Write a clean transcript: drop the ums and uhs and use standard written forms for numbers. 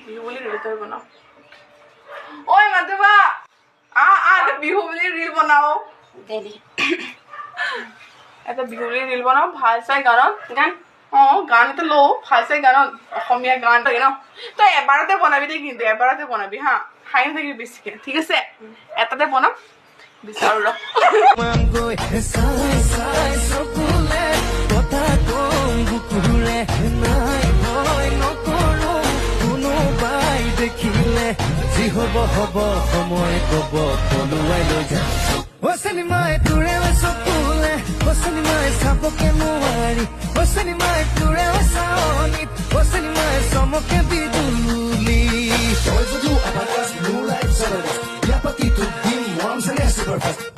বিহু বুলি ৰিল তই বনাও ঐ মাধৱা এটা বিহু বুলি ৰিল বনাও এটা বিহু বুলি ৰিল বনাও ভাল চাই গানত গান গান এটা লও ভাল চাই গানত অসমীয়া গান থাকে ন তই এবাৰতে বনাবি দেই কিন্তু এবাৰতে বনাবি হা খাই নাথাকিবি বেছিকে ঠিক আছে এটাতে বনাম বিচাৰো ৰ হব হব সময় কব পলুৱাই লৈ যা চিনেমাই তোৰে চকুলে চিনেমাই চাবকে নোৱাৰি চিনেমাই তোৰে চাৱনিত চিনেমাই চমকে বিজুলি তই যদিও আমাৰ ক্লাছ মোৰ লাইফ চলে ইয়াৰ প্ৰতি তোক দিম মৰম চেনেহ ছুপাৰফাষ্ট